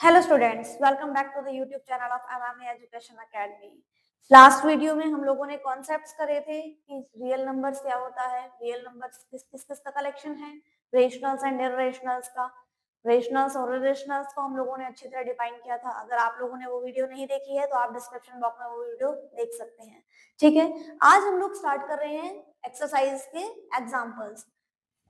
Hello students, welcome back to the YouTube channel of MMA education academy. Last video में हम लोगों ने concepts करे थे कि रियल नंबर्स क्या होता है, रियल नंबर्स किस का कलेक्शन है, रेशनल्स एंड इररेशनल्स का। रेशनल्स और इररेशनल्स को हम लोगों ने अच्छी तरह डिफाइन किया था। अगर आप लोगों ने वो वीडियो नहीं देखी है तो आप डिस्क्रिप्शन बॉक्स में वो वीडियो देख सकते हैं। ठीक है, आज हम लोग स्टार्ट कर रहे हैं एक्सरसाइज के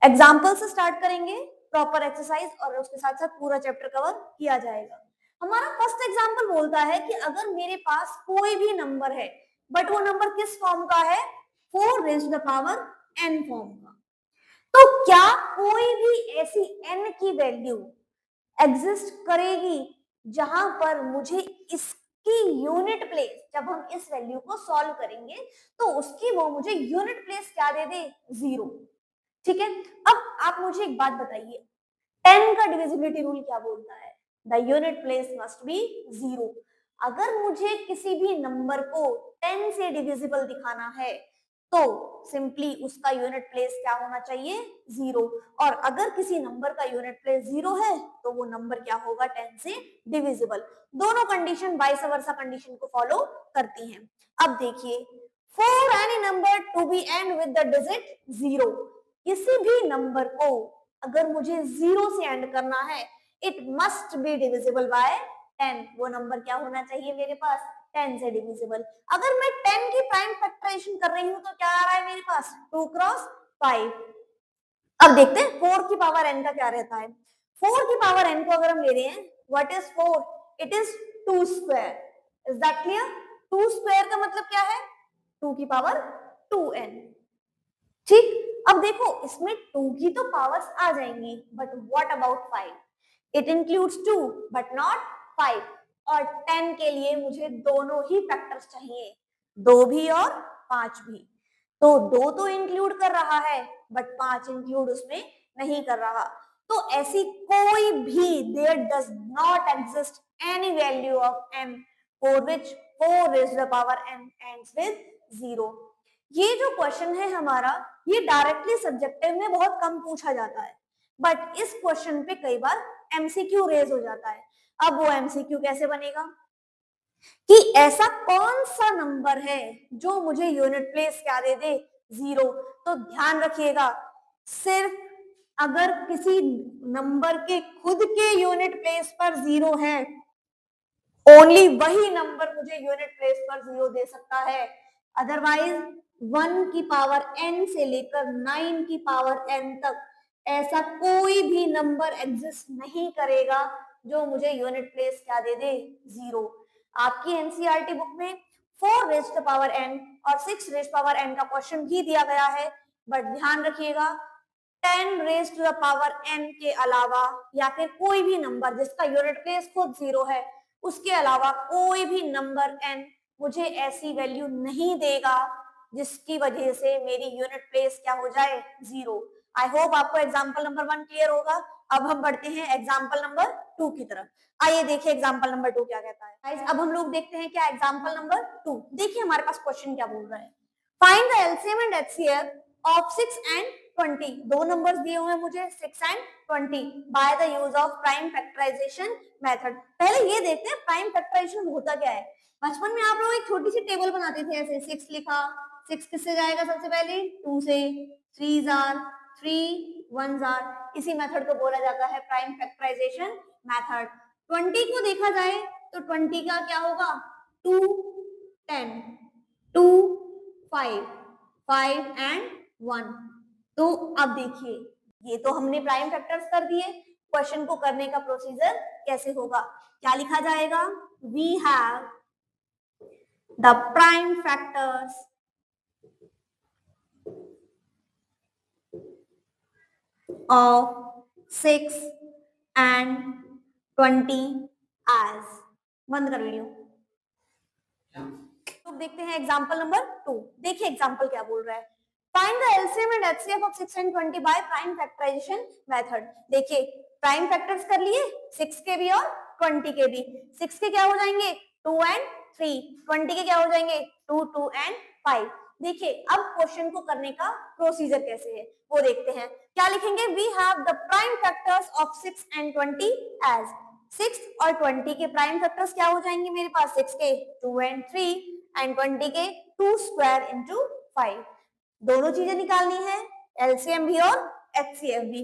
एग्जाम्पल से स्टार्ट करेंगे प्रॉपर एक्सरसाइज, और उसके साथ साथ पूरा चैप्टर कवर किया जाएगा। हमारा फर्स्ट एग्जाम्पल बोलता है कि अगर मेरे पास कोई भी नंबर है बट वो नंबर किस फॉर्म का है, 4 raise to the power n form का, तो क्या कोई भी ऐसी n की वैल्यू एग्जिस्ट करेगी जहां पर मुझे इसकी यूनिट प्लेस, जब हम इस वैल्यू को सॉल्व करेंगे तो उसकी वो मुझे यूनिट प्लेस क्या दे दे, 0। ठीक है, अब आप मुझे एक बात बताइए, 10 का डिविजिबिलिटी रूल क्या बोलता है? The unit place must be 0। अगर मुझे किसी भी नंबर को 10 से डिविजिबल दिखाना है तो सिंपली उसका यूनिट प्लेस क्या होना चाहिए, 0। और अगर किसी नंबर का यूनिट प्लेस 0 है तो वो नंबर क्या होगा, 10 से डिविजिबल। दोनों कंडीशन वाइस वर्सा कंडीशन को फॉलो करती हैं। अब देखिए, for any number to be end with the digit 0, किसी भी नंबर को अगर मुझे 0 से एंड करना है, it must be divisible by 10। वो नंबर क्या होना चाहिए मेरे पास, 10 से डिविजिबल। अगर मैं 10 की प्राइम फैक्टराइजेशन कर रही हूं तो क्या आ रहा है मेरे पास, 2 क्रॉस 5। अब देखते हैं 4 की पावर n का क्या रहता है। 4 की पावर n को अगर हम ले रहे हैं, what is 4? It is 2 square. Is that clear? 2 square का मतलब क्या है, 2 की पावर 2n। ठीक, अब देखो इसमें 2 की तो पावर्स आ जाएंगी, but what about 5? It includes 2 but not 5। और 10 के लिए मुझे दोनों ही फैक्टर्स चाहिए, 2 भी और 5 भी। तो 2 तो इंक्लूड कर रहा है बट 5 इंक्लूड उसमें नहीं कर रहा। तो ऐसी कोई भी, there does not exist any value of m for which 4 raised to the power n ends with 0। ये जो क्वेश्चन है हमारा, ये डायरेक्टली सब्जेक्टिव में बहुत कम पूछा जाता है, बट इस क्वेश्चन पे कई बार एमसीक्यू रेज हो जाता है। अब वो एमसीक्यू कैसे बनेगा कि ऐसा कौन सा नंबर है जो मुझे यूनिट प्लेस क्या दे दे, 0। तो ध्यान रखिएगा, सिर्फ अगर किसी नंबर के खुद के यूनिट प्लेस पर 0 है, ओनली वही नंबर मुझे यूनिट प्लेस पर 0 दे सकता है। अदरवाइज 1 की पावर n से लेकर 9 की पावर n तक ऐसा कोई भी नंबर एग्जिस्ट नहीं करेगा जो मुझे यूनिट प्लेस क्या दे दे, 0। आपकी एनसीईआरटी बुक में 4 रेज़ टू पावर n और 6 रेज़ पावर n का क्वेश्चन भी दिया गया है, बट ध्यान रखिएगा 10 raise to the power n के अलावा या फिर कोई भी नंबर जिसका यूनिट प्लेस खुद 0 है, उसके अलावा कोई भी नंबर n मुझे ऐसी वैल्यू नहीं देगा जिसकी वजह से मेरी यूनिट प्लेस क्या हो जाए, 0। आई होप आपको एग्जांपल नंबर 1 क्लियर होगा। अब हम बढ़ते हैं एग्जांपल नंबर 2 की तरफ। आइए देखिए एग्जांपल नंबर 2 क्या कहता है। गाइस अब हम लोग देखते हैं क्या एग्जांपल नंबर 2। देखिए हमारे पास क्वेश्चन क्या बोल रहा है, find the LCM and HCF of 6 and 20। दो नंबर्स दिए हुए हैं मुझे, 6 and 20, by the use of prime factorization method. पहले ये देखते हैं प्राइम फैक्टराइजेशन होता क्या है। बचपन में आप लोग एक छोटी सी टेबल बनाते थे, ऐसे 6 लिखा, 6 किससे जाएगा सबसे पहले, 2 से, 3 जार 3, 1 जार। इसी मेथड को बोला जाता है प्राइम फैक्टराइजेशन मेथड। 20 को देखा जाए तो 20 का क्या होगा, 2 10, 2 5, 5 एंड 1। तो अब देखिए ये तो हमने प्राइम फैक्टर्स कर दिए, क्वेश्चन को करने का प्रोसीजर कैसे होगा, क्या लिखा जाएगा, we have the prime factors of 6 and 20 as। बंद कर वीडियो। तो देखते हैं एग्जांपल नंबर 2। देखिए एग्जांपल क्या बोल रहा है, find the LCM and HCF of 6 and 20 by prime factorization method. देखिए प्राइम फैक्टर्स कर लिए, 6 के भी और 20 के भी। 6 के क्या हो जाएंगे, 2 and 3, 20 के क्या हो जाएंगे, 2, 2 and 5। देखिए अब क्वेश्चन को करने का प्रोसीजर कैसे है वो देखते हैं। क्या लिखेंगे, we have the prime factors of 6 and 20 as. 6 और 20 के प्राइम फैक्टर्स क्या हो जाएंगे मेरे पास? 6 के 2 एंड 3 एंड 20 के 2 स्क्वायर इंटू 5। दोनों चीजें निकालनी है, एलसीएम भी और एचसीएफ भी।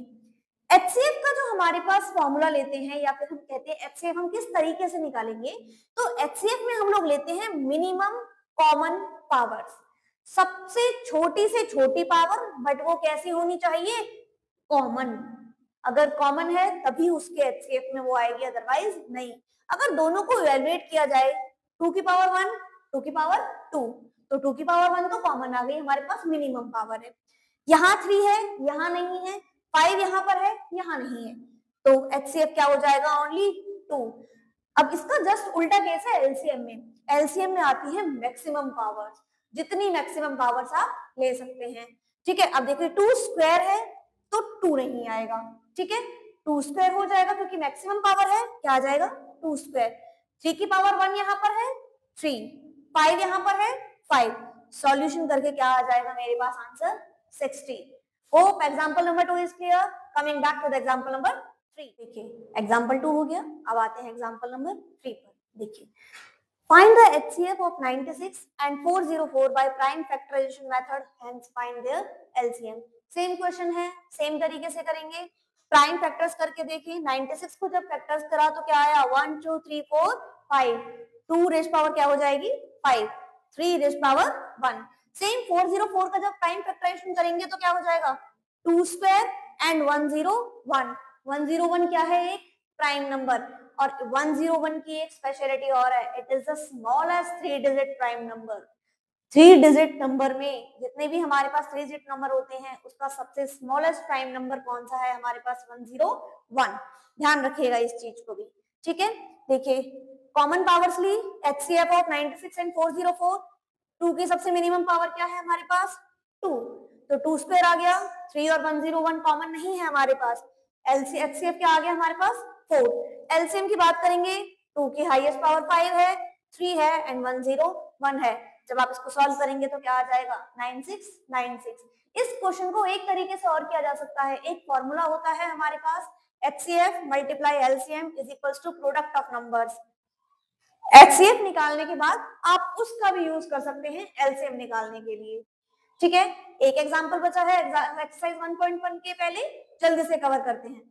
एचसीएफ का जो हमारे पास फॉर्मूला लेते हैं या फिर हम कहते हैं एचसीएफ हम किस तरीके से निकालेंगे, तो एचसीएफ में हम लोग लेते हैं मिनिमम कॉमन पावर्स, सबसे छोटी से छोटी पावर, बट वो कैसी होनी चाहिए? कॉमन। अगर कॉमन है तभी उसके एचसीएफ में वो आएगी, अदरवाइज नहीं। अगर दोनों को इवेलुएट किया जाए 2 की पावर 1 2 की पावर 2, तो 2 की पावर 1 तो कॉमन आ गई, हमारे पास मिनिमम पावर है। यहाँ 3 है, यहाँ नहीं है, 5 यहाँ पर है, यहाँ नहीं है, तो एचसीएफ क्या हो जाएगा? ओनली 2। अब इसका जस्ट उल्टा केस है एलसीएम में। एलसीएम में आती है मैक्सिमम पावर्स, जितनी मैक्सिमम पावर्स आप ले सकते हैं। ठीक है, अब देखिए 2 स्क्वायर है तो 2 नहीं आएगा, ठीक है, 2 स्क्वायर हो जाएगा क्योंकि मैक्सिमम पावर है, क्या आ जाएगा? 2 स्क्वायर। 3 की पावर 1 यहाँ पर है 3, 5 यहाँ पर है 5, सॉल्यूशन करके क्या आ जाएगा मेरे पास? Answer 60। Hope example number 2 is clear. Coming back to the example number 3। देखिए एग्जांपल 2 हो गया, अब आते हैं एग्जांपल नंबर 3 पर। देखिए, find the HCF of 96 and 404 by prime factorization method, hence find their LCM। Same question है, सेम तरीके से करेंगे। प्राइम फैक्टर्स करके देखिए, 96 को जब फैक्टर्स करा तो क्या आया? 1 2 3 4 5, 2 रेज पावर क्या हो जाएगी? 5, 3 रेज पावर 1। सेम 404 का जब प्राइम फैक्टराइजेशन करेंगे तो क्या हो जाएगा? 2 स्क्वायर एंड 101। 101 क्या है? एक प्राइम नंबर। और 101 की एक स्पेशलिटी और है, it is the smallest 3 digit prime number. 3 digit number में जितने भी हमारे पास 3 डिजिट नंबर होते हैं उसका सबसे स्मॉलेस्ट प्राइम नंबर कौन सा है? हमारे पास 101। ध्यान रखिएगा इस चीज को भी, ठीक है। देखिए कॉमन पावर्स ली, एचसीएफ ऑफ 96 एंड 404। 2 की सबसे मिनिमम पावर क्या है हमारे पास? 2, तो 2 स्क्वायर आ गया। 3 और 101 कॉमन नहीं है हमारे पास। एचसीएफ क्या आ गया हमारे पास? 4। एलसीएम की बात करेंगे, 2 की हाईएस्ट पावर 5 है, 3 है एंड 101 है। जब आप इसको सॉल्व करेंगे तो क्या आ जाएगा? 9696। इस क्वेश्चन को एक तरीके से और किया जा सकता है, एक फॉर्मूला होता है हमारे पास, HCF multiply LCM is equals to product of numbers. HCF निकालने के बाद आप उसका भी यूज कर सकते हैं LCM निकालने के लिए, ठीक है। एक एग्जांपल बचा है एक्सरसाइज 1.1 के, पहले जल्दी से कवर करते हैं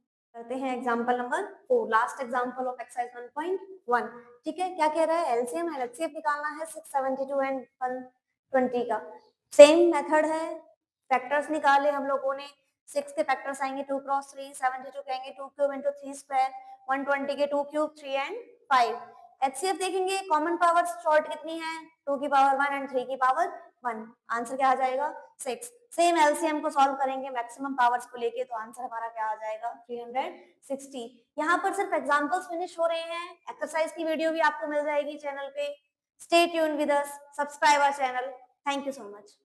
example number 4, last example of exercise 1.1। ठीक है, क्या कह रहा है? एलसीएम एंड एचसीएफ निकालना है 672 एंड 120 का। सेम मेथड है, फैक्टर्स निकाले हम लोगों ने। 6 के फैक्टर्स आएंगे 2 क्रॉस 3, 72 कहेंगे 2 क्यूब इंटू 3 स्क्वायर, 120 के 2 क्यूब 3 एंड 5। एचसीएफ देखेंगे, कॉमन पावर शॉर्ट कितनी है? 2 की पावर 1 एंड 3 की पावर 1। आंसर क्या आ जाएगा? 6। सेम एलसीएम को सॉल्व करेंगे मैक्सिमम पावर्स को लेके, तो आंसर हमारा क्या आ जाएगा? 360। यहाँ पर सिर्फ एग्जांपल्स फिनिश हो रहे हैं, एक्सरसाइज की वीडियो भी आपको मिल जाएगी चैनल पे। Stay tuned with us, subscribe our channel. Thank you so much.